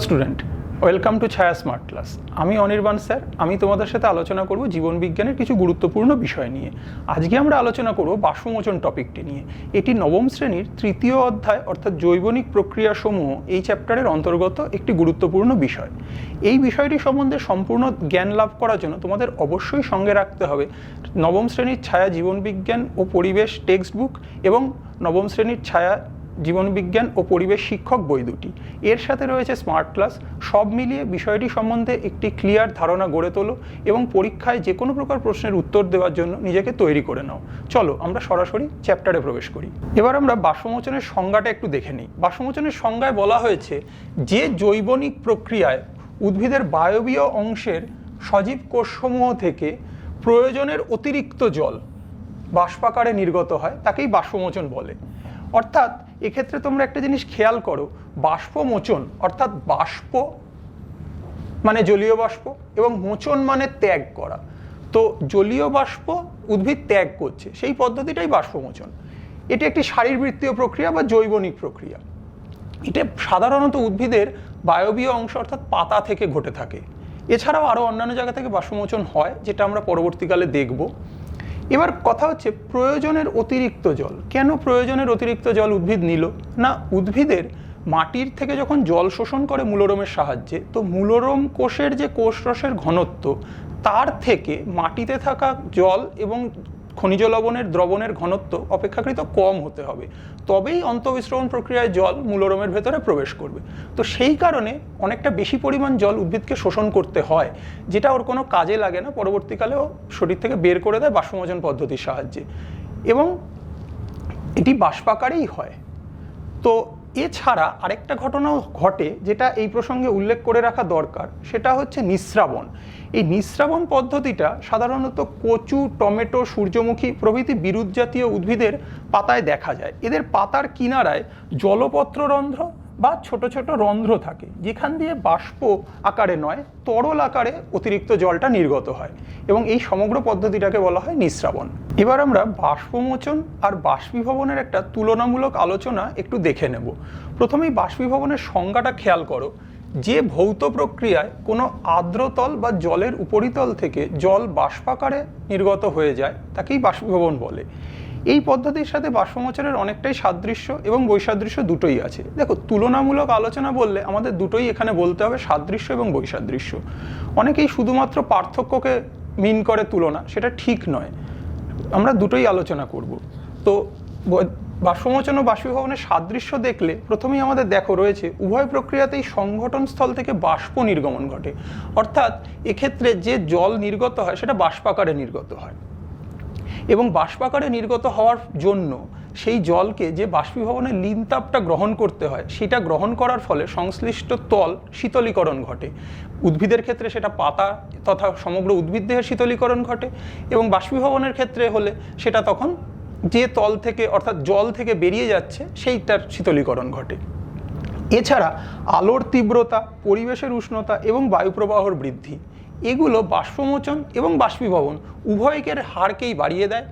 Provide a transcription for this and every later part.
Hello student, welcome to ছায়া smart class. আমি Anirban sir. আমি তোমাদের সাথে আলোচনা করব জীবন বিজ্ঞানের কিছু গুরুত্বপূর্ণ বিষয় নিয়ে। আজকে আমরা আলোচনা করব বাষ্পমোচন টপিকটি নিয়ে। এটি নবম শ্রেণীর তৃতীয় অধ্যায় অর্থাৎ জৈবনিক প্রক্রিয়াসমূহ এই চ্যাপ্টারের অন্তর্গত একটি গুরুত্বপূর্ণ বিষয়। এই বিষয়টি সম্বন্ধে সম্পূর্ণ জ্ঞান লাভ করার জন্য তোমাদের অবশ্যই সঙ্গে রাখতে হবে নবম শ্রেণীর ছায়া জীবন বিজ্ঞান ও পরিবেশ টেক্সট বুক এবং নবম শ্রেণীর ছায়া জীবনবিজ্ঞান ও পরিবেশ শিক্ষক বই দুটি। এর সাথে রয়েছে স্মার্ট ক্লাস। সব মিলিয়ে বিষয়টি সম্বন্ধে একটি ক্লিয়ার ধারণা গড়ে তোলো এবং পরীক্ষায় যে কোনো প্রকার প্রশ্নের উত্তর দেওয়ার জন্য নিজেকে তৈরি করে নাও। চলো আমরা সরাসরি চ্যাপ্টারে প্রবেশ করি। এবার আমরা বাষ্পমোচনের সংজ্ঞাটা একটু দেখে নিই। বাষ্পমোচনের সংজ্ঞায় বলা হয়েছে যে জৈবনিক প্রক্রিয়ায় উদ্ভিদের বায়বীয় অংশের সজীব কোষসমূহ থেকে প্রয়োজনের অতিরিক্ত জল বাষ্পাকারে নির্গত হয় তাকেই বাষ্পমোচন বলে। অর্থাৎ এক্ষেত্রে তোমরা একটা জিনিস খেয়াল করো, বাষ্পমোচন অর্থাৎ বাষ্প মানে জলীয় বাষ্প এবং মোচন মানে ত্যাগ করা। তো জলীয় বাষ্প উদ্ভিদ ত্যাগ করছে, সেই পদ্ধতিটাই বাষ্পমোচন। এটি একটি শারীরবৃত্তীয় প্রক্রিয়া বা জৈবনিক প্রক্রিয়া। এটা সাধারণত উদ্ভিদের বায়বীয় অংশ অর্থাৎ পাতা থেকে ঘটে থাকে। এছাড়াও আরও অন্যান্য জায়গা থেকে বাষ্পমোচন হয়, যেটা আমরা পরবর্তীকালে দেখব। এবার কথা হচ্ছে প্রয়োজনের অতিরিক্ত জল। কেন প্রয়োজনের অতিরিক্ত জল উদ্ভিদ নিল? না, উদ্ভিদের মাটির থেকে যখন জল শোষণ করে মূলরোমের সাহায্যে, তো মূলরোম কোষের যে কোষরসের ঘনত্ব তার থেকে মাটিতে থাকা জল এবং খনিজ লবণের দ্রবণের ঘনত্ব অপেক্ষাকৃত কম হতে হবে, তবেই অন্তঃবিস্রবণ প্রক্রিয়ায় জল মূলরোমের ভেতরে প্রবেশ করবে। তো সেই কারণে অনেকটা বেশি পরিমাণ জল উদ্ভিদকে শোষণ করতে হয়, যেটা ওর কোনো কাজে লাগে না, পরবর্তীকালেও শরীর থেকে বের করে দেয় বাষ্পমোচন পদ্ধতির সাহায্যে, এবং এটি বাষ্পাকারেই হয়। তো এছাড়া আরেকটা ঘটনাও ঘটে যেটা এই প্রসঙ্গে উল্লেখ করে রাখা দরকার, সেটা হচ্ছে নিঃস্রাবণ। এই নিঃস্রাবণ পদ্ধতিটা সাধারণত কচু, টমেটো, সূর্যমুখী প্রভৃতি বিরুৎ জাতীয় উদ্ভিদের পাতায় দেখা যায়। এদের পাতার কিনারায় জলপত্ররন্ধ্র বা ছোট ছোট রন্ধ্র থাকে, যেখান দিয়ে বাষ্প আকারে নয় তরল আকারে অতিরিক্ত জলটা নির্গত হয়, এবং এই সমগ্র পদ্ধতিটাকে বলা হয় নিঃস্রাবণ। এবার আমরা বাষ্পমোচন আর বাষ্পীভবনের একটা তুলনামূলক আলোচনা একটু দেখে নেব। প্রথমেই বাষ্পীভবনের সংজ্ঞাটা খেয়াল করো। যে ভৌত প্রক্রিয়ায় কোনো আর্দ্রতল বা জলের উপরিতল থেকে জল বাষ্পাকারে নির্গত হয়ে যায় তাকেই বাষ্পীভবন বলে। এই পদ্ধতির সাথে বাষ্পমোচনের অনেকটাই সাদৃশ্য এবং বৈসাদৃশ্য দুটোই আছে। দেখো, তুলনামূলক আলোচনা বললে আমাদের দুটোই এখানে বলতে হবে, সাদৃশ্য এবং বৈসাদৃশ্য। অনেকেই শুধুমাত্র পার্থক্যকে মিন করে তুলনা, সেটা ঠিক নয়। আমরা দুটোই আলোচনা করব। তো বাষ্পমোচন ও বাষ্পীভবনের সাদৃশ্য দেখলে প্রথমেই আমাদের দেখো রয়েছে উভয় প্রক্রিয়াতেই সংঘটন স্থল থেকে বাষ্প নির্গমন ঘটে। অর্থাৎ এক্ষেত্রে যে জল নির্গত হয় সেটা বাষ্পাকারে নির্গত হয়, এবং বাষ্পাকারে নির্গত হওয়ার জন্য সেই জলকে যে বাষ্পীভবনের লিনতাপটা গ্রহণ করতে হয়, সেটা গ্রহণ করার ফলে সংশ্লিষ্ট তল শীতলীকরণ ঘটে। উদ্ভিদের ক্ষেত্রে সেটা পাতা তথা সমগ্র উদ্ভিদ দেহের শীতলীকরণ ঘটে, এবং বাষ্পীভবনের ক্ষেত্রে হলে সেটা তখন যে তল থেকে অর্থাৎ জল থেকে বেরিয়ে যাচ্ছে সেইটার শীতলীকরণ ঘটে। এছাড়া আলোর তীব্রতা, পরিবেশের উষ্ণতা এবং বায়ুপ্রবাহর বৃদ্ধি, এগুলো বাষ্পমোচন এবং বাষ্পীভবন উভয়কের হারকেই বাড়িয়ে দেয়।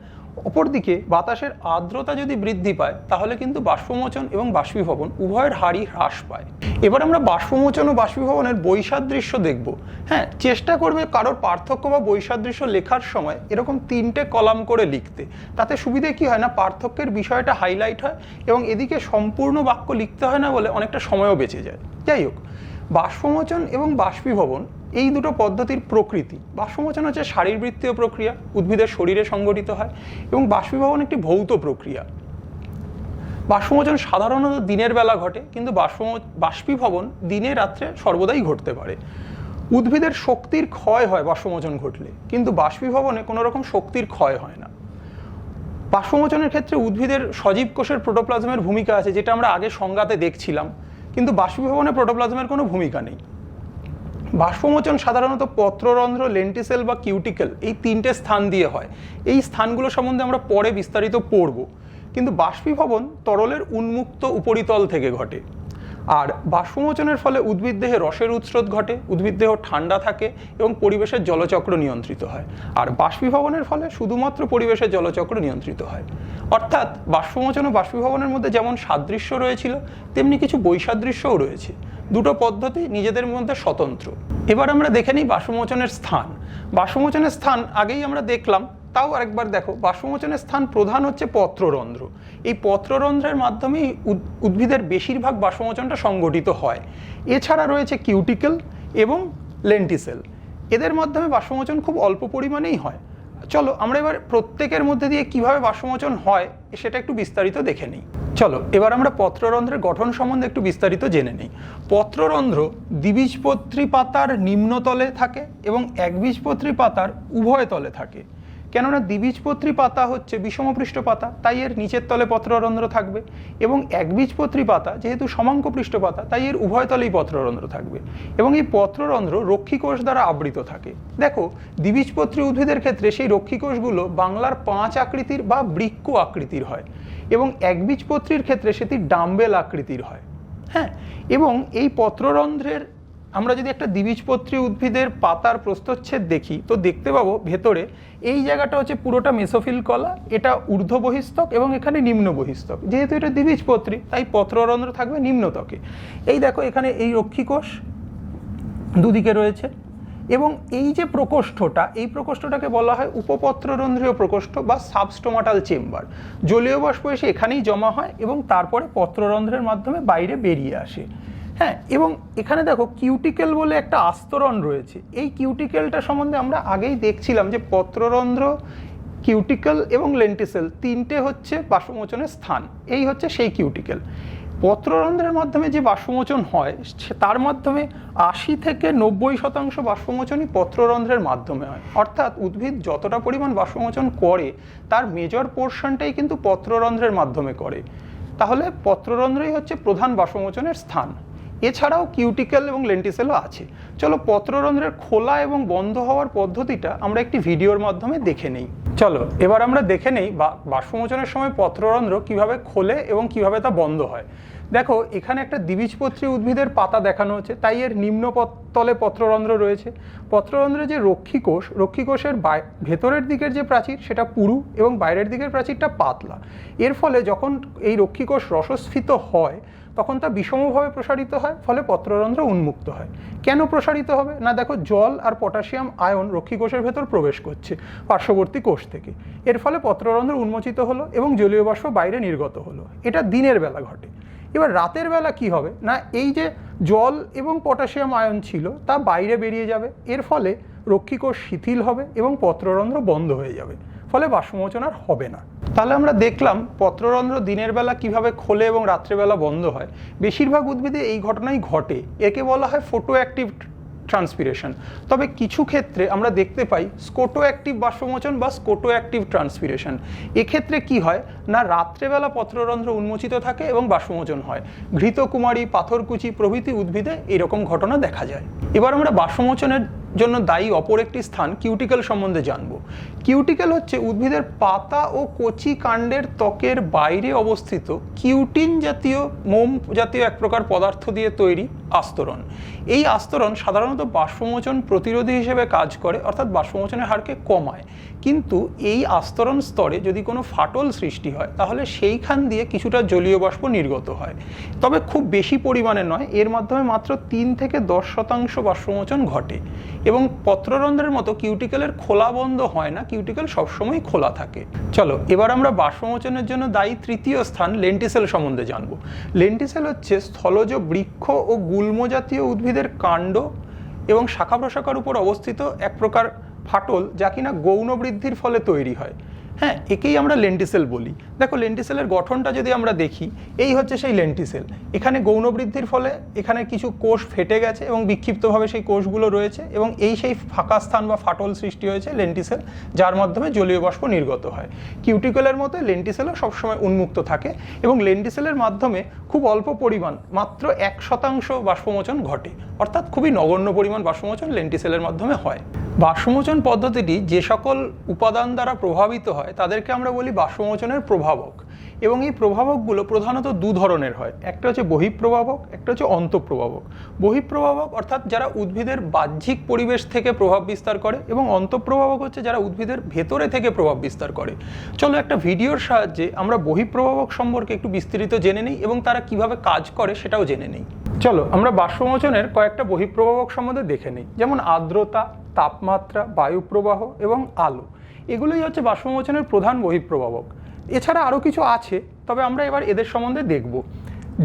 অপরদিকে বাতাসের আর্দ্রতা যদি বৃদ্ধি পায় তাহলে কিন্তু বাষ্পমোচন এবং বাষ্পীভবন উভয়ের হারই হ্রাস পায়। এবার আমরা বাষ্পমোচন ও বাষ্পীভবনের বৈসাদৃশ্য দেখব। হ্যাঁ, চেষ্টা করবে কারোর পার্থক্য বা বৈসাদৃশ্য লেখার সময় এরকম 3টে কলাম করে লিখতে। তাতে সুবিধে কি হয় না, পার্থক্যের বিষয়টা হাইলাইট হয় এবং এদিকে সম্পূর্ণ বাক্য লিখতে হয় না বলে অনেকটা সময়ও বেঁচে যায়। যাই হোক, বাষ্পমোচন এবং বাষ্পীভবন এই দুটো পদ্ধতির প্রকৃতি। বাষ্পমোচন হচ্ছে শারীরবৃত্তীয় প্রক্রিয়া, উদ্ভিদের শরীরে সংঘটিত হয়, এবং বাষ্পীভবন একটি ভৌত প্রক্রিয়া। বাষ্পমোচন সাধারণত দিনের বেলা ঘটে, কিন্তু বাষ্পীভবন দিনে রাত্রে সর্বদাই ঘটতে পারে। উদ্ভিদের শক্তির ক্ষয় হয় বাষ্পমোচন ঘটলে, কিন্তু বাষ্পীভবনে কোনো রকম শক্তির ক্ষয় হয় না। বাষ্পমোচনের ক্ষেত্রে উদ্ভিদের সজীব কোষের প্রোটোপ্লাজমের ভূমিকা আছে, যেটা আমরা আগে সংজ্ঞাতে দেখছিলাম, কিন্তু বাষ্পীভবনে প্রোটোপ্লাজমের কোনো ভূমিকা নেই। বাষ্পমোচন সাধারণত পত্ররন্ধ্র, লেন্টিসেল বা কিউটিকেল এই 3টে স্থান দিয়ে হয়। এই স্থানগুলো সম্বন্ধে আমরা পরে বিস্তারিত পড়ব। কিন্তু বাষ্পীভবন তরলের উন্মুক্ত উপরিতল থেকে ঘটে। আর বাষ্পমোচনের ফলে উদ্ভিদ দেহে রসের উৎস্রোত ঘটে, উদ্ভিদ দেহ ঠান্ডা থাকে এবং পরিবেশের জলচক্র নিয়ন্ত্রিত হয়। আর বাষ্পীভবনের ফলে শুধুমাত্র পরিবেশের জলচক্র নিয়ন্ত্রিত হয়। অর্থাৎ বাষ্পমোচন ও বাষ্পীভবনের মধ্যে যেমন সাদৃশ্য রয়েছিল, তেমনি কিছু বৈসাদৃশ্যও রয়েছে। দুটো পদ্ধতি নিজেদের মধ্যে স্বতন্ত্র। এবার আমরা দেখে নিই বাষ্পমোচনের স্থান। বাষ্পমোচনের স্থান আগেই আমরা দেখলাম, তাও আরেকবার দেখো। বাষ্পমোচনের স্থান প্রধান হচ্ছে পত্ররন্ধ্র। এই পত্ররন্ধ্রের মাধ্যমেই উদ্ভিদের বেশিরভাগ বাষ্পমোচনটা সংগঠিত হয়। এছাড়া রয়েছে কিউটিকল এবং লেন্টিসেল। এদের মাধ্যমে বাষ্পমোচন খুব অল্প পরিমাণেই হয়। চলো আমরা এবার প্রত্যেকের মধ্যে দিয়ে কিভাবে বাষ্পমোচন হয় সেটা একটু বিস্তারিত দেখে নিই। চলো এবার আমরা পত্ররন্ধ্রের গঠন সম্বন্ধে একটু বিস্তারিত জেনে নিই। পত্ররন্ধ্র দ্বিবীজপত্রী পাতার নিম্নতলে থাকে এবং একবীজপত্রী পাতার উভয় তলে থাকে। কেননা দ্বিবীজপত্রী পাতা হচ্ছে বিষমপৃষ্ঠ পাতা, তাই এর নিচের তলে পত্ররন্ধ্র থাকবে, এবং একবীজপত্রী পাতা যেহেতু সমাঙ্গপৃষ্ঠ পাতা, তাই এর উভয় তলেই পত্ররন্ধ্র থাকবে, এবং এই পত্ররন্ধ্র রক্ষীকোষ দ্বারা আবৃত থাকে। দেখো, দ্বিবীজপত্রী উদ্ভিদের ক্ষেত্রে সেই রক্ষীকোষগুলো বাংলার 5 আকৃতির বা বৃক্ক আকৃতির হয়, এবং একবীজপত্রীর ক্ষেত্রে সেটি ডাম্বেল আকৃতির হয়। হ্যাঁ, এবং এই পত্ররন্ধ্রের আমরা যদি একটা দ্বিবীজপত্রী উদ্ভিদের পাতার প্রস্থচ্ছেদ দেখি, তো দেখতে পাবো ভেতরে এই জায়গাটা হচ্ছে পুরোটা মেসোফিল কলা, এটা ঊর্ধ্ব বহিস্তক এবং এখানে নিম্ন বহিস্তক। যেহেতু এটা দ্বিবীজপত্রী, তাই পত্ররন্ধ্র থাকবে নিম্নতকে। এই দেখো, এখানে এই রক্ষীকোষ দুদিকে রয়েছে, এবং এই যে প্রকোষ্ঠটা, এই প্রকোষ্ঠটাকে বলা হয় উপপত্ররন্ধ্রীয় প্রকোষ্ঠ বা সাবস্টোমাটাল চেম্বার। জলীয় বাষ্প এসে এখানেই জমা হয় এবং তারপরে পত্ররন্ধ্রের মাধ্যমে বাইরে বেরিয়ে আসে। হ্যাঁ, এবং এখানে দেখো কিউটিকেল বলে একটা আস্তরণ রয়েছে। এই কিউটিকেলটা সম্বন্ধে আমরা আগেই দেখছিলাম যে পত্ররন্ধ্র, কিউটিকেল এবং লেন্টিসেল তিনটে হচ্ছে বাষ্পমোচনের স্থান। এই হচ্ছে সেই কিউটিকেল। পত্ররন্ধ্রের মাধ্যমে যে বাষ্পমোচন হয় তার মাধ্যমে 80 থেকে 90% বাষ্পমোচনই পত্ররন্ধ্রের মাধ্যমে হয়। অর্থাৎ উদ্ভিদ যতটা পরিমাণ বাষ্পমোচন করে তার মেজর পোর্শনটাই কিন্তু পত্ররন্ধ্রের মাধ্যমে করে। তাহলে পত্ররন্ধ্রই হচ্ছে প্রধান বাষ্পমোচনের স্থান। এছাড়াও কিউটিকেল এবং লেন্টিসেলও আছে। চলো পত্ররন্ধ্রের খোলা এবং বন্ধ হওয়ার পদ্ধতিটা আমরা একটি ভিডিওর মাধ্যমে দেখে নেই। চলো এবার আমরা দেখে নেই বাষ্পমোচনের সময় পত্ররন্ধ্র কিভাবে খোলে এবং কিভাবে তা বন্ধ হয়। দেখো, এখানে একটা দ্বিবীজপত্রী উদ্ভিদের পাতা দেখানো হচ্ছে, তাই এর নিম্ন তলে পত্ররন্ধ্র রয়েছে। পত্ররন্ধ্রের যে রক্ষীকোষের ভেতরের দিকের যে প্রাচীর সেটা পুরু এবং বাইরের দিকের প্রাচীরটা পাতলা। এর ফলে যখন এই রক্ষীকোষ রসস্ফীত হয় তখন তা বিষমভাবে প্রসারিত হয়, ফলে পত্ররন্ধ্র উন্মুক্ত হয়। কেন প্রসারিত হবে না, দেখো জল আর পটাশিয়াম আয়ন রক্ষীকোষের ভেতর প্রবেশ করছে পার্শ্ববর্তী কোষ থেকে। এর ফলে পত্ররন্ধ্র উন্মোচিত হলো এবং জলীয় বাষ্প বাইরে নির্গত হলো। এটা দিনের বেলা ঘটে। এবার রাতের বেলা কি হবে না, এই যে জল এবং পটাশিয়াম আয়ন ছিল তা বাইরে বেরিয়ে যাবে। এর ফলে রক্ষীকোষ শিথিল হবে এবং পত্ররন্ধ্র বন্ধ হয়ে যাবে, ফলে বাষ্পমোচন আর হবে না। তাহলে আমরা দেখলাম পত্ররন্ধ্র দিনের বেলা কিভাবে খোলে এবং রাত্রেবেলা বন্ধ হয়। বেশিরভাগ উদ্ভিদে এই ঘটনাই ঘটে। একে বলা হয় ফোটো অ্যাক্টিভ ট্রান্সপিরেশন। তবে কিছু ক্ষেত্রে আমরা দেখতে পাই স্কোটো অ্যাক্টিভ বাষ্পমোচন বা স্কোটো অ্যাক্টিভ ট্রান্সপিরেশন। এক্ষেত্রে কি হয় না, রাত্রেবেলা পত্ররন্ধ্র উন্মোচিত থাকে এবং বাষ্পমোচন হয়। ঘৃতকুমারী, পাথরকুচি প্রভৃতি উদ্ভিদে এরকম ঘটনা দেখা যায়। এবার আমরা বাষ্পমোচনের জন্য দায়ী অপর একটি স্থান কিউটিকেল সম্বন্ধে জানব। কিউটিকেল হচ্ছে উদ্ভিদের পাতা ও কচি কাণ্ডের ত্বকের বাইরে অবস্থিত কিউটিন জাতীয় মোম জাতীয় এক প্রকার পদার্থ দিয়ে তৈরি আস্তরণ। এই আস্তরণ সাধারণত বাষ্পমোচন প্রতিরোধী হিসেবে কাজ করে, অর্থাৎ বাষ্পমোচনের হারকে কমায়। কিন্তু এই আস্তরণ স্তরে যদি কোনো ফাটল সৃষ্টি হয় তাহলে সেইখান দিয়ে কিছুটা জলীয় বাষ্প নির্গত হয়, তবে খুব বেশি পরিমাণে নয়। এর মাধ্যমে মাত্র 3 থেকে 10% বাষ্পমোচন ঘটে, এবং পত্ররন্ধ্রের মতো কিউটিকেলের খোলা বন্ধ হয় না, কিউটিকেল সবসময় খোলা থাকে। চলো এবার আমরা বাষ্পমোচনের জন্য দায়ী তৃতীয় স্থান লেন্টিসেল সম্বন্ধে জানব। লেন্টিসেল হচ্ছে স্থলজ বৃক্ষ ও গুল্ম জাতীয় উদ্ভিদের কাণ্ড এবং শাখা প্রশাখার উপর অবস্থিত এক প্রকার ফাটল, যা কিনা গৌণ বৃদ্ধির ফলে তৈরি হয়। হ্যাঁ, একেই আমরা লেন্টিসেল বলি। দেখো, লেন্টিসেলের গঠনটা যদি আমরা দেখি, এই হচ্ছে সেই লেন্টিসেল। এখানে গৌণ বৃদ্ধির ফলে এখানে কিছু কোষ ফেটে গেছে এবং বিক্ষিপ্তভাবে সেই কোষগুলো রয়েছে, এবং এই সেই ফাঁকা স্থান বা ফাটল সৃষ্টি হয়েছে লেন্টিসেল, যার মাধ্যমে জলীয় বাষ্প নির্গত হয়। কিউটিকেলের মতো লেন্টিসেলও সবসময় উন্মুক্ত থাকে, এবং লেন্টিসেলের মাধ্যমে খুব অল্প পরিমাণ, মাত্র 1% বাষ্পমোচন ঘটে, অর্থাৎ খুবই নগণ্য পরিমাণ বাষ্পমোচন লেন্টিসেলের মাধ্যমে হয়। বাষ্পমোচন পদ্ধতিটি যে সকল উপাদান দ্বারা প্রভাবিত হয় তাদেরকে আমরা বলি বাষ্পমোচনের প্রভাবক, এবং এই প্রভাবকগুলো প্রধানত 2 ধরনের হয়। একটা হচ্ছে বহিঃপ্রভাবক, একটা হচ্ছে অন্তঃপ্রভাবক। বহিঃপ্রভাবক অর্থাৎ যারা উদ্ভিদের বাহ্যিক পরিবেশ থেকে প্রভাব বিস্তার করে, এবং অন্তঃপ্রভাবক হচ্ছে যারা উদ্ভিদের ভেতরে থেকে প্রভাব বিস্তার করে। চলো একটা ভিডিওর সাহায্যে আমরা বহিঃপ্রভাবক সম্পর্কে একটু বিস্তারিত জেনে নিই এবং তারা কিভাবে কাজ করে সেটাও জেনে নিই। চলো আমরা বাষ্পমোচনের কয়েকটা বহিঃপ্রভাবক সম্বন্ধে দেখে নিই, যেমন আর্দ্রতা, তাপমাত্রা, বায়ু প্রবাহ এবং আলো। এগুলোই হচ্ছে বাষ্পমোচনের প্রধান বহিঃপ্রভাবক। এছাড়া আরও কিছু আছে, তবে আমরা এবার এদের সম্বন্ধে দেখব।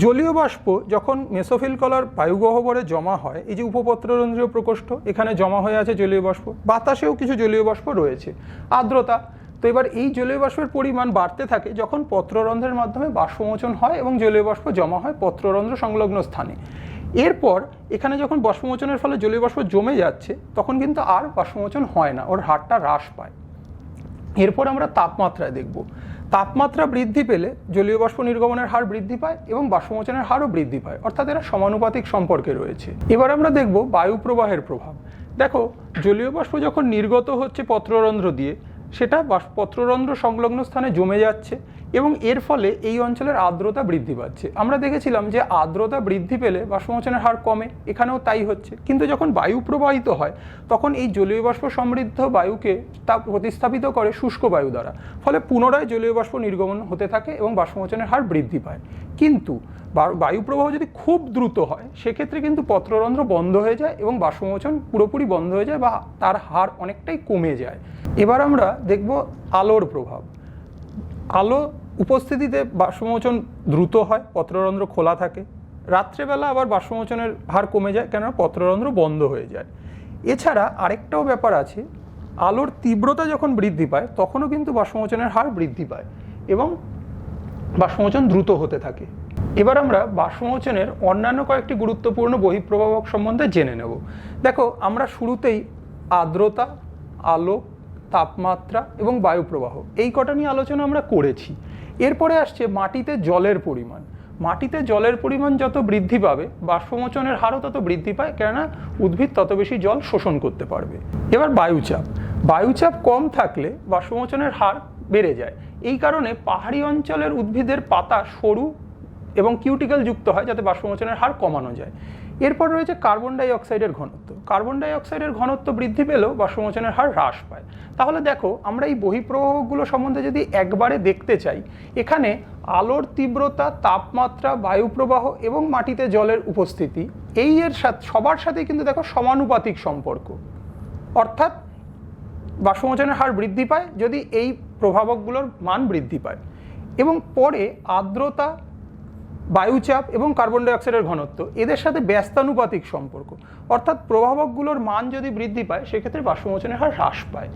জলীয় বাষ্প যখন মেসোফিল কলার বায়ুগহ্বরে জমা হয়, এই যে উপপত্ররন্ধ্রীয় প্রকোষ্ঠ, এখানে জমা হয়ে আছে জলীয় বাষ্প, বাতাসেও কিছু জলীয় বাষ্প রয়েছে। আর্দ্রতা, তো এবার এই জলীয় বাষ্পের পরিমাণ বাড়তে থাকে যখন পত্ররন্ধ্রের মাধ্যমে বাষ্পমোচন হয় এবং জলীয় বাষ্প জমা হয় পত্ররন্ধ্র সংলগ্ন স্থানে। এরপর এখানে যখন বাষ্পমোচনের ফলে জলীয় বাষ্প জমে যাচ্ছে, তখন কিন্তু আর বাষ্পমোচন হয় না, ওর হারটা হ্রাস পায়। এরপর আমরা তাপমাত্রায় দেখব। তাপমাত্রা বৃদ্ধি পেলে জলীয় বাষ্প নির্গমনের হার বৃদ্ধি পায় এবং বাষ্পমোচনের হারও বৃদ্ধি পায়, অর্থাৎ এরা সমানুপাতিক সম্পর্কে রয়েছে। এবার আমরা দেখব বায়ু প্রবাহের প্রভাব। দেখো, জলীয় বাষ্প যখন নির্গত হচ্ছে পত্ররন্ধ্র দিয়ে, সেটা পত্ররন্ধ্র সংলগ্ন স্থানে জমে যাচ্ছে এবং এর ফলে এই অঞ্চলের আর্দ্রতা বৃদ্ধি পাচ্ছে। আমরা দেখেছিলাম যে আর্দ্রতা বৃদ্ধি পেলে বাষ্পমোচনের হার কমে, এখানেও তাই হচ্ছে। কিন্তু যখন বায়ু প্রবাহিত হয়, তখন এই জলীয় বাষ্প সমৃদ্ধ বায়ুকে তা প্রতিস্থাপিত করে শুষ্ক বায়ু দ্বারা, ফলে পুনরায় জলীয় বাষ্প নির্গমন হতে থাকে এবং বাষ্পমোচনের হার বৃদ্ধি পায়। কিন্তু বায়ু প্রবাহ যদি খুব দ্রুত হয়, সেক্ষেত্রে কিন্তু পত্ররন্ধ্র বন্ধ হয়ে যায় এবং বাষ্পমোচন পুরোপুরি বন্ধ হয়ে যায় বা তার হার অনেকটাই কমে যায়। এবার আমরা দেখব আলোর প্রভাব। আলো উপস্থিতিতে বাষ্পমোচন দ্রুত হয়, পত্ররন্ধ্র খোলা থাকে। রাত্রেবেলা আবার বাষ্পমোচনের হার কমে যায়, কেননা পত্ররন্ধ্র বন্ধ হয়ে যায়। এছাড়া আরেকটাও ব্যাপার আছে, আলোর তীব্রতা যখন বৃদ্ধি পায়, তখনও কিন্তু বাষ্পমোচনের হার বৃদ্ধি পায় এবং বাষ্পমোচন দ্রুত হতে থাকে। এবার আমরা বাষ্পমোচনের অন্যান্য কয়েকটি গুরুত্বপূর্ণ বহিঃপ্রভাবক সম্বন্ধে জেনে নেব। দেখো, আমরা শুরুতেই আর্দ্রতা, আলো, তাপমাত্রা এবং বায়ু প্রবাহ এই কটা নিয়ে আলোচনা আমরা করেছি। এরপরে আসছে মাটিতে জলের পরিমাণ। মাটিতে জলের পরিমাণ যত বৃদ্ধি পাবে, বাষ্পমোচনের হারও তত বৃদ্ধি পায়, কেননা উদ্ভিদ তত বেশি জল শোষণ করতে পারবে। এবার বায়ুচাপ। বায়ুচাপ কম থাকলে বাষ্পমোচনের হার বেড়ে যায়। এই কারণে পাহাড়ি অঞ্চলের উদ্ভিদের পাতা সরু এবং কিউটিক্যাল যুক্ত হয়, যাতে বাষ্পমোচনের হার কমানো যায়। এরপর রয়েছে কার্বন ডাই অক্সাইডের ঘনত্ব। কার্বন ডাই অক্সাইডের ঘনত্ব বৃদ্ধি পেলেও বাষ্পমোচনের হার হ্রাস পায়। তাহলে দেখো, আমরা এই বহিঃপ্রবাহগুলো সম্বন্ধে যদি একবারে দেখতে চাই, এখানে আলোর তীব্রতা, তাপমাত্রা, বায়ু প্রবাহ এবং মাটিতে জলের উপস্থিতি, এই এর সাথে সবার সাথে কিন্তু দেখো সমানুপাতিক সম্পর্ক, অর্থাৎ বাষ্পমোচনের হার বৃদ্ধি পায় যদি এই প্রভাবকগুলোর মান বৃদ্ধি পায়। এবং পরে আর্দ্রতা, বায়ুচাপ এবং কার্বন ডাই অক্সাইডের ঘনত্ব, এদের সাথে ব্যস্তানুপাতিক সম্পর্ক, অর্থাৎ প্রভাবকগুলোর মান যদি বৃদ্ধি পায়, সেক্ষেত্রে বাষ্পমোচনের হার হ্রাস পায়।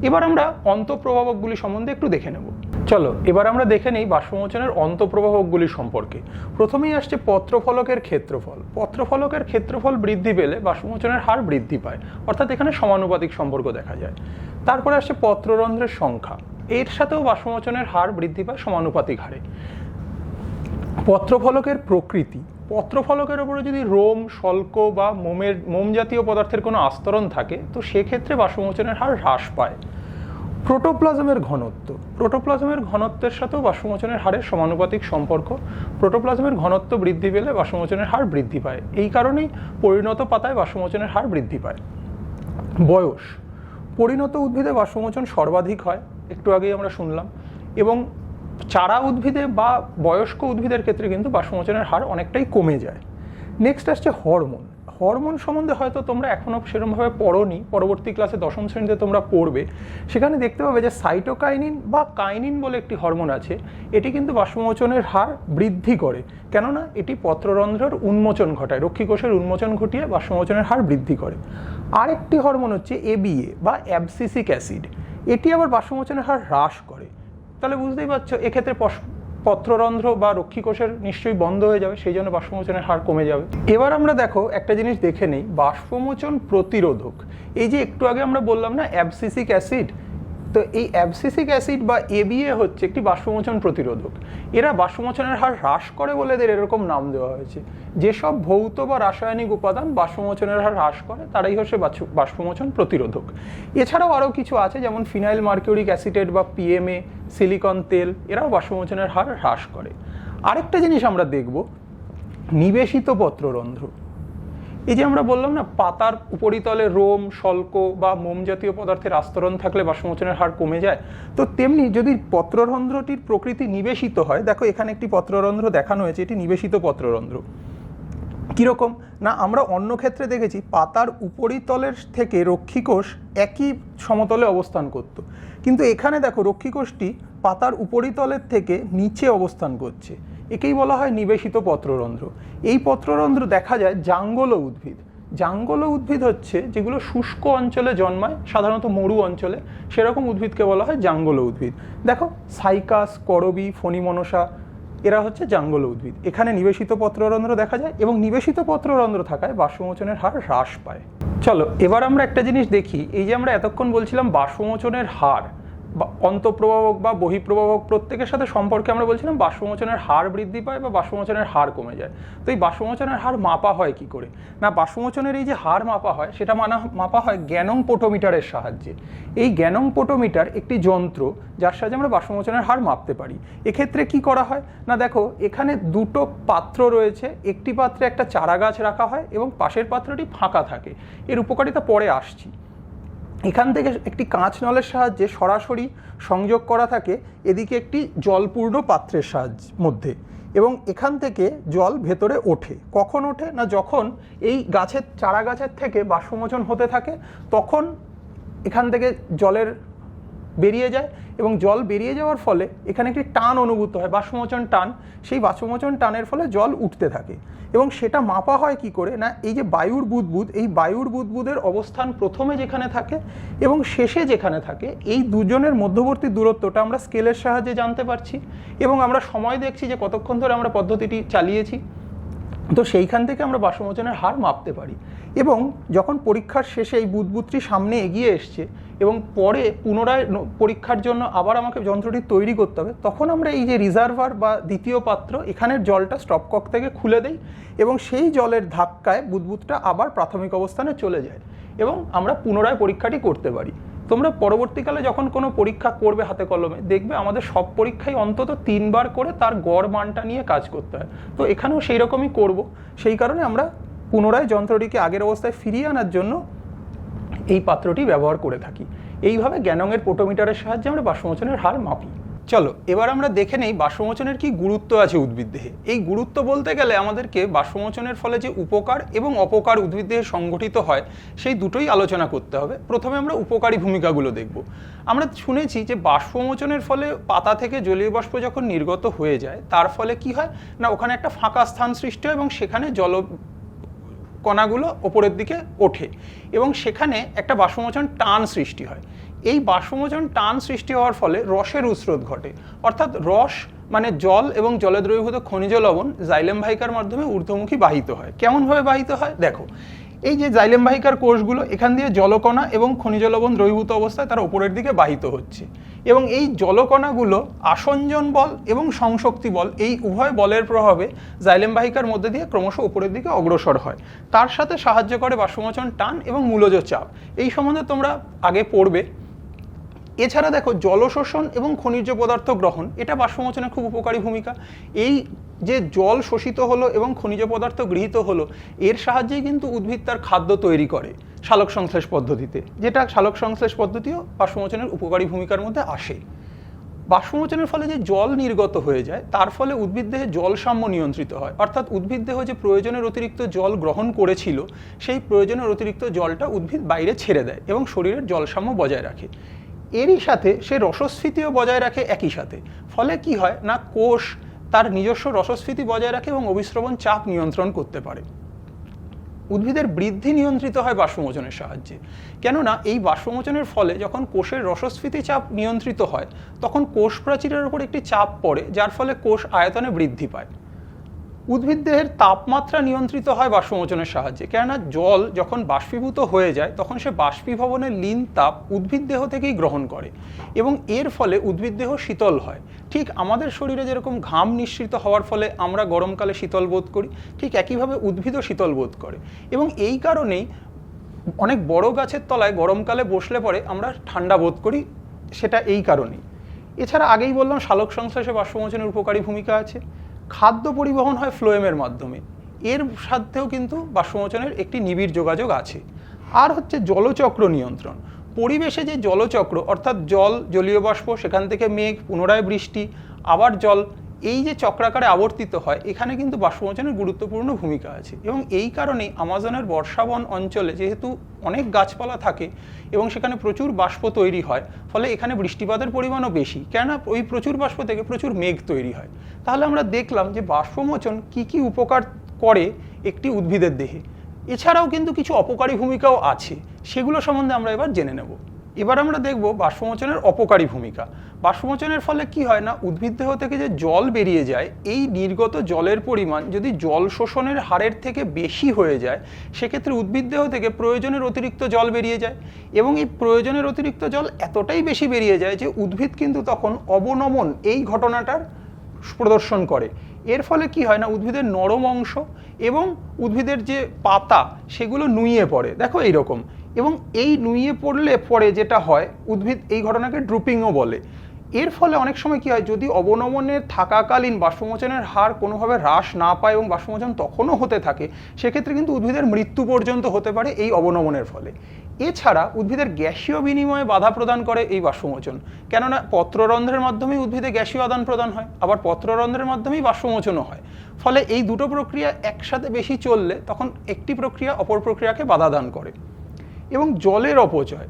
এবার আমরা অন্তঃপ্রভাবকগুলি সম্বন্ধে একটু দেখে নেব। চলো এবার আমরা দেখে নিই বাষ্পমোচনের অন্তঃপ্রভাবকগুলি সম্পর্কে। প্রথমেই আসছে পত্রফলকের ক্ষেত্রফল। পত্রফলকের ক্ষেত্রফল বৃদ্ধি পেলে বাষ্পমোচনের হার বৃদ্ধি পায়, অর্থাৎ এখানে সমানুপাতিক সম্পর্ক দেখা যায়। তারপরে আসছে পত্ররন্ধ্রের সংখ্যা, এর সাথেও বাষ্পমোচনের হার বৃদ্ধি পায় সমানুপাতিক হারে। পত্রফলকের প্রকৃতি। পত্রফলকের ওপরে যদি রোম, শল্ক বা মোম জাতীয় পদার্থের কোনো আস্তরণ থাকে, তো সেক্ষেত্রে বাষ্পমোচনের হার হ্রাস পায়। প্রোটোপ্লাজমের ঘনত্ব। প্রোটোপ্লাজমের ঘনত্বের সাথেও বাষ্পমোচনের হারের সমানুপাতিক সম্পর্ক। প্রোটোপ্লাজমের ঘনত্ব বৃদ্ধি পেলে বাষ্পমোচনের হার বৃদ্ধি পায়। এই কারণেই পরিণত পাতায় বাষ্পমোচনের হার বৃদ্ধি পায়। বয়স। পরিণত উদ্ভিদে বাষ্পমোচন সর্বাধিক হয়, একটু আগেই আমরা শুনলাম, এবং চারা উদ্ভিদে বা বয়স্ক উদ্ভিদের ক্ষেত্রে কিন্তু বাষ্পমোচনের হার অনেকটাই কমে যায়। নেক্সট আসছে হরমোন। হরমোন সম্বন্ধে হয়তো তোমরা এখনও সেরকমভাবে পড়োনি, পরবর্তী ক্লাসে দশম শ্রেণীতে তোমরা পড়বে। সেখানে দেখতে পাবে যে সাইটোকাইনিন বা কাইনিন বলে একটি হরমোন আছে, এটি কিন্তু বাষ্পমোচনের হার বৃদ্ধি করে, কেননা এটি পত্ররন্ধ্রের উন্মোচন ঘটায়, রক্ষীকোষের উন্মোচন ঘটিয়ে বাষ্পমোচনের হার বৃদ্ধি করে। আরেকটি হরমোন হচ্ছে এবিএ বা অ্যাবসিসিক অ্যাসিড, এটি আবার বাষ্পমোচনের হার হ্রাস করে। তাহলে বুঝতেই পারছো, এক্ষেত্রে পত্ররন্ধ্র বা রক্ষীকোষের নিশ্চয়ই বন্ধ হয়ে যাবে, সেই জন্য বাষ্পমোচনের হার কমে যাবে। এবার আমরা দেখো একটা জিনিস দেখে নেই, বাষ্পমোচন প্রতিরোধক। এই যে একটু আগে আমরা বললাম না অ্যাবসিসিক অ্যাসিড, তো এই অ্যাবসিসিক অ্যাসিড বা এবিএ হচ্ছে একটি বাষ্পমোচন প্রতিরোধক। এরা বাষ্পমোচনের হার হ্রাস করে বলে এদের এরকম নাম দেওয়া হয়েছে। যেসব ভৌত বা রাসায়নিক উপাদান বাষ্পমোচনের হার হ্রাস করে, তারাই হচ্ছে বাষ্পমোচন প্রতিরোধক। এছাড়াও আরও কিছু আছে, যেমন ফিনাইল মার্কিউরিক অ্যাসিটেট বা পিএমএ, সিলিকন তেল, এরাও বাষ্পমোচনের হার হ্রাস করে। আরেকটা জিনিস আমরা দেখব, নিবেশিত পত্ররন্ধ্র। এই যে আমরা বললাম না, পাতার উপরিতলে রোম, শল্ক বা মোম জাতীয় পদার্থের আস্তরণ থাকলে বাষ্পমোচনের হার কমে যায়, তো তেমনি যদি পত্ররন্ধ্রটির প্রকৃতি নিবেশিত হয়, দেখো এখানে একটি পত্ররন্ধ্র দেখানো হয়েছে, এটি নিবেশিত পত্ররন্ধ্র। কীরকম না, আমরা অন্য ক্ষেত্রে দেখেছি পাতার উপরিতলের থেকে রক্ষীকোষ একই সমতলে অবস্থান করত, কিন্তু এখানে দেখো রক্ষীকোষটি পাতার উপরিতলের থেকে নিচে অবস্থান করছে। একেই বলা হয় নিবেশিত পত্ররন্ধ্র। এই পত্ররন্ধ্র দেখা যায় জাঙ্গল উদ্ভিদ। জাঙ্গল উদ্ভিদ হচ্ছে যেগুলো শুষ্ক অঞ্চলে জন্মায়, সাধারণত মরু অঞ্চলে, সেরকম উদ্ভিদকে বলা হয় জাঙ্গল উদ্ভিদ। দেখো সাইকাস, করবি, ফণিমনসা, এরা হচ্ছে জাঙ্গল উদ্ভিদ। এখানে নিবেশিত পত্ররন্ধ্র দেখা যায় এবং নিবেশিত পত্ররন্ধ্র থাকায় বাষ্পমোচনের হার হ্রাস পায়। চলো এবার আমরা একটা জিনিস দেখি, এই যে আমরা এতক্ষণ বলছিলাম বাষ্পমোচনের হার বা অন্তঃপ্রবাহক বা বহিঃপ্রবাহক প্রত্যেকের সাথে সম্পর্কে আমরা বলছিলাম বাষ্পমোচনের হার বৃদ্ধি পায় বা বাষ্পমোচনের হার কমে যায়। তো এই বাষ্পমোচনের হার মাপা হয় কি করে? না, বাষ্পমোচনের এই যে হার মাপা হয় সেটা মাপা হয় গ্যানং পোটোমিটারের সাহায্যে। এই গ্যানং পোটোমিটার একটি যন্ত্র যার সাহায্যে আমরা বাষ্পমোচনের হার মাপতে পারি। এক্ষেত্রে কি করা হয় না, দেখো এখানে দুটো পাত্র রয়েছে, একটি পাত্রে একটা চারা গাছ রাখা হয় এবং পাশের পাত্রটি ফাঁকা থাকে। এর উপকারিতা পরে আসছি। এখান থেকে একটি কাঁচ নলের সাহায্যে সরাসরি সংযোগ করা থাকে এদিকে একটি জলপূর্ণ পাত্রের মধ্যে, এবং এখান থেকে জল ভেতরে ওঠে। কখন ওঠে না, যখন এই চারা গাছের থেকে বাষ্পমোচন হতে থাকে তখন এখান থেকে জলের বেরিয়ে যায়, এবং জল বেরিয়ে যাওয়ার ফলে এখানে একটি টান অনুভূত হয়, বাষ্পমোচন টান। সেই বাষ্পমোচন টানের ফলে জল উঠতে থাকে, এবং সেটা মাপা হয় কি করে না, এই যে বায়ুর বুদবুদ, এই বায়ুর বুদবুদের অবস্থান প্রথমে যেখানে থাকে এবং শেষে যেখানে থাকে, এই দুজনের মধ্যবর্তী দূরত্বটা আমরা স্কেলের সাহায্যে জানতে পারছি, এবং আমরা সময় দেখছি যে কতক্ষণ ধরে আমরা পদ্ধতিটি চালিয়েছি। তো সেইখান থেকে আমরা বাষ্পমোচনের হার মাপতে পারি। এবং যখন পরীক্ষার শেষে এই বুদবুদটি সামনে এগিয়ে এসছে এবং পরে পুনরায় পরীক্ষার জন্য আবার আমাকে যন্ত্রটি তৈরি করতে হবে, তখন আমরা এই যে রিজার্ভার বা দ্বিতীয় পাত্র, এখানের জলটা স্টপকক থেকে খুলে দেই এবং সেই জলের ধাক্কায় বুদবুদটা আবার প্রাথমিক অবস্থানে চলে যায় এবং আমরা পুনরায় পরীক্ষাটি করতে পারি। তোমরা পরবর্তীকালে যখন কোনো পরীক্ষা করবে হাতে কলমে, দেখবে আমাদের সব পরীক্ষায় অন্তত 3 বার করে তার গড় মানটা নিয়ে কাজ করতে হয়। তো এখানেও সেই রকমই করব। সেই কারণে আমরা পুনরায় যন্ত্রটিকে আগের অবস্থায় ফিরিয়ে আনার জন্য এই পাত্রটি ব্যবহার করে থাকি। এইভাবে গ্যানংয়ের পোটোমিটারের সাহায্যে আমরা বাষ্পমোচনের হার মাপি। চলো এবার আমরা দেখে নেই বাষ্পমোচনের কি গুরুত্ব আছে উদ্ভিদ দেহে। এই গুরুত্ব বলতে গেলে আমাদেরকে বাষ্পমোচনের ফলে যে উপকার এবং অপকার উদ্ভিদ দেহে সংঘটিত হয় সেই দুটোই আলোচনা করতে হবে। প্রথমে আমরা উপকারী ভূমিকাগুলো দেখব। আমরা শুনেছি যে বাষ্পমোচনের ফলে পাতা থেকে জলীয় বাষ্প যখন নির্গত হয়ে যায় তার ফলে কি হয় না, ওখানে একটা ফাঁকা স্থান সৃষ্টি হয় এবং সেখানে কণাগুলো ওপরের দিকে ওঠে এবং সেখানে একটা বাষ্পমোচন টান সৃষ্টি হয়। এই বাষ্পমোচন টান সৃষ্টি হওয়ার ফলে রসের উস্রোত ঘটে, অর্থাৎ রস মানে জল এবং জলে দ্রবীভূত খনিজ লবণ জাইলেম বাহিকার মাধ্যমে ঊর্ধ্বমুখী বাহিত হয়। কেমনভাবে বাহিত হয় দেখো, এই যে জাইলেম বাহিকার কোষগুলো, এখান দিয়ে জলকণা এবং খনিজ লবণ দ্রবীভূত অবস্থায় তারা উপরের দিকে বাহিত হচ্ছে, এবং এই জলকণাগুলো আসঞ্জন বল এবং সংশক্তি বল, এই উভয় বলের প্রভাবে জাইলেম বাহিকার মধ্যে দিয়ে ক্রমশ উপরের দিকে অগ্রসর হয়। তার সাথে সাহায্য করে বাষ্পমোচন টান এবং মূলজ চাপ। এই সম্বন্ধে তোমরা আগে পড়বে। এছাড়া দেখো জলশোষণ এবং খনিজ পদার্থ গ্রহণ, এটা বাষ্পমোচনের খুব উপকারী ভূমিকা। এই যে জল শোষিত হলো এবং খনিজ পদার্থ গৃহীত হলো, এর সাহায্যেই কিন্তু উদ্ভিদ তার খাদ্য তৈরি করে সালোক সংশ্লেষ পদ্ধতিতে, যেটা সালোক সংশ্লেষ পদ্ধতিও বাষ্পমোচনের উপকারী ভূমিকার মধ্যে আসে। বাষ্পমোচনের ফলে যে জল নির্গত হয়ে যায় তার ফলে উদ্ভিদ দেহে জল সাম্য নিয়ন্ত্রিত হয়, অর্থাৎ উদ্ভিদ দেহ যে প্রয়োজনের অতিরিক্ত জল গ্রহণ করেছিল সেই প্রয়োজনের অতিরিক্ত জলটা উদ্ভিদ বাইরে ছেড়ে দেয় এবং শরীরের জল সাম্য বজায় রাখে। এরই সাথে সে রসস্ফীতিও বজায় রাখে একই সাথে। ফলে কি হয় না, কোষ তার নিজস্ব রসস্ফীতি বজায় রাখে এবং অভিস্রবণ চাপ নিয়ন্ত্রণ করতে পারে। উদ্ভিদের বৃদ্ধি নিয়ন্ত্রিত হয় বাষ্পমোচনের সাহায্যে। কেননা এই বাষ্পমোচনের ফলে যখন কোষের রসস্ফীতি চাপ নিয়ন্ত্রিত হয় তখন কোষ প্রাচীরের উপর একটি চাপ পড়ে, যার ফলে কোষ আয়তনে বৃদ্ধি পায়। উদ্ভিদ দেহের তাপমাত্রা নিয়ন্ত্রিত হয় বাষ্পমোচনের সাহায্যে, কেননা জল যখন বাষ্পীভূত হয়ে যায় তখন সে বাষ্পীভবনের লীন তাপ উদ্ভিদ দেহ থেকেই গ্রহণ করে এবং এর ফলে উদ্ভিদ দেহ শীতল হয়। ঠিক আমাদের শরীরে যেরকম ঘাম নিঃসৃত হওয়ার ফলে আমরা গরমকালে শীতল বোধ করি, ঠিক একইভাবে উদ্ভিদও শীতল বোধ করে, এবং এই কারণেই অনেক বড় গাছের তলায় গরমকালে বসলে পরে আমরা ঠান্ডা বোধ করি, সেটা এই কারণেই। এছাড়া আগেই বললাম সালোক সংশ্লেষে বাষ্পমোচনের উপকারী ভূমিকা আছে। খাদ্য পরিবহন হয় ফ্লোয়েমের মাধ্যমে, এর সাথেও কিন্তু বাষ্পমোচনের একটি নিবিড় যোগাযোগ আছে। আর হচ্ছে জলচক্র নিয়ন্ত্রণ। পরিবেশে যে জলচক্র, অর্থাৎ জল, জলীয় বাষ্প, সেখান থেকে মেঘ, পুনরায় বৃষ্টি, আবার জল, এই যে চক্রাকারে আবর্তিত হয়, এখানে কিন্তু বাষ্পমোচনের গুরুত্বপূর্ণ ভূমিকা আছে। এবং এই কারণেই আমাজনের বর্ষাবন অঞ্চলে যেহেতু অনেক গাছপালা থাকে এবং সেখানে প্রচুর বাষ্প তৈরি হয়, ফলে এখানে বৃষ্টিপাতের পরিমাণও বেশি, কেননা ওই প্রচুর বাষ্প থেকে প্রচুর মেঘ তৈরি হয়। তাহলে আমরা দেখলাম যে বাষ্পমোচন কি কি উপকার করে একটি উদ্ভিদের দেহে। এছাড়াও কিন্তু কিছু অপকারী ভূমিকাও আছে, সেগুলো সম্বন্ধে আমরা এবার জেনে নেব। এবার আমরা দেখব বাষ্পমোচনের অপকারী ভূমিকা। বাষ্পমোচনের ফলে কি হয় না, উদ্ভিদ দেহ থেকে যে জল বেরিয়ে যায়, এই নির্গত জলের পরিমাণ যদি জল শোষণের হারের থেকে বেশি হয়ে যায়, সেক্ষেত্রে উদ্ভিদ দেহ থেকে প্রয়োজনের অতিরিক্ত জল বেরিয়ে যায়। এবং এই প্রয়োজনের অতিরিক্ত জল এতটাই বেশি বেরিয়ে যায় যে উদ্ভিদ কিন্তু তখন অবনমন এই ঘটনাটার প্রদর্শন করে। এর ফলে কি হয় না, উদ্ভিদের নরম অংশ এবং উদ্ভিদের যে পাতা সেগুলো নুইয়ে পড়ে, দেখো এইরকম। এবং এই নুইয়ে পড়লে যেটা হয়, উদ্ভিদ এই ঘটনাকে ড্রুপিংও বলে। এর ফলে অনেক সময় কি হয়, যদি অবনমনের থাকাকালীন বাষ্পমোচনের হার কোনোভাবে হ্রাস না পায় এবং বাষ্পমোচন তখনও হতে থাকে, সেক্ষেত্রে কিন্তু উদ্ভিদের মৃত্যু পর্যন্ত হতে পারে এই অবনমনের ফলে। এছাড়া উদ্ভিদের গ্যাসীয় বিনিময়ে বাধা প্রদান করে এই বাষ্পমোচন, কেননা পত্ররন্ধ্রের মাধ্যমেই উদ্ভিদে গ্যাসীয় আদান প্রদান হয়, আবার পত্ররন্ধ্রের মাধ্যমেই বাষ্পমোচনও হয়। ফলে এই দুটো প্রক্রিয়া একসাথে বেশি চললে তখন একটি প্রক্রিয়া অপর প্রক্রিয়াকে বাধা দান করে। এবং জলের অপচয়,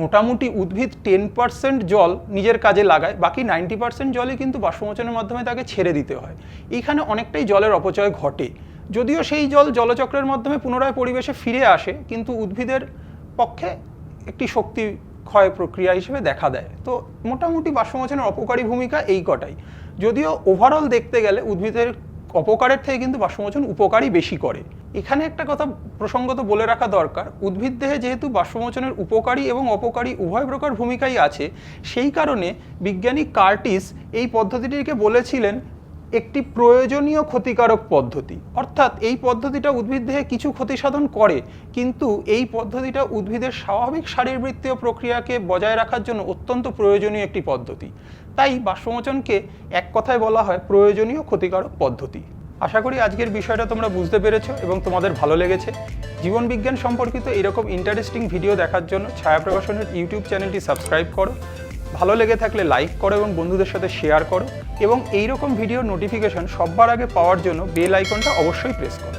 মোটামুটি উদ্ভিদ 10% জল নিজের কাজে লাগায়, বাকি 90% জলই কিন্তু বাষ্পমোচনের মাধ্যমে তাকে ছেড়ে দিতে হয়। এইখানে অনেকটাই জলের অপচয় ঘটে। যদিও সেই জল জলচক্রের মাধ্যমে পুনরায় পরিবেশে ফিরে আসে, কিন্তু উদ্ভিদের পক্ষে একটি শক্তি ক্ষয় প্রক্রিয়া হিসেবে দেখা দেয়। তো মোটামুটি বাষ্পমোচনের অপকারী ভূমিকা এই কটাই। যদিও ওভারঅল দেখতে গেলে উদ্ভিদের অপকারের থেকে কিন্তু বাষ্পমোচন উপকারই বেশি করে। এখানে একটা কথা প্রসঙ্গত বলে রাখা দরকার, উদ্ভিদ দেহে যেহেতু বাষ্পমোচনের উপকারী এবং অপকারী উভয় প্রকার ভূমিকাই আছে, সেই কারণে বিজ্ঞানী কার্টিস এই পদ্ধতিটিকে বলেছিলেন একটি প্রয়োজনীয় ক্ষতিকারক পদ্ধতি। অর্থাৎ এই পদ্ধতিটা উদ্ভিদ দেহে কিছু ক্ষতি সাধন করে, কিন্তু এই পদ্ধতিটা উদ্ভিদের স্বাভাবিক শারীরবৃত্তীয় প্রক্রিয়াকে বজায় রাখার জন্য অত্যন্ত প্রয়োজনীয় একটি পদ্ধতি। তাই বাষ্পমোচনকে এক কথায় বলা হয় প্রয়োজনীয় ক্ষতিকারক পদ্ধতি। আশা করি আজকের বিষয়টা তোমরা বুঝতে পেরেছো এবং তোমাদের ভালো লেগেছে। জীবন বিজ্ঞান সম্পর্কিত এরকম ইন্টারেস্টিং ভিডিও দেখার জন্য ছায়া প্রকাশনের ইউটিউব চ্যানেলটি সাবস্ক্রাইব করো, ভালো লেগে থাকলে লাইক করো এবং বন্ধুদের সাথে শেয়ার করো, এবং এইরকম ভিডিওর নোটিফিকেশন সবার আগে পাওয়ার জন্য বেল আইকনটা অবশ্যই প্রেস করো।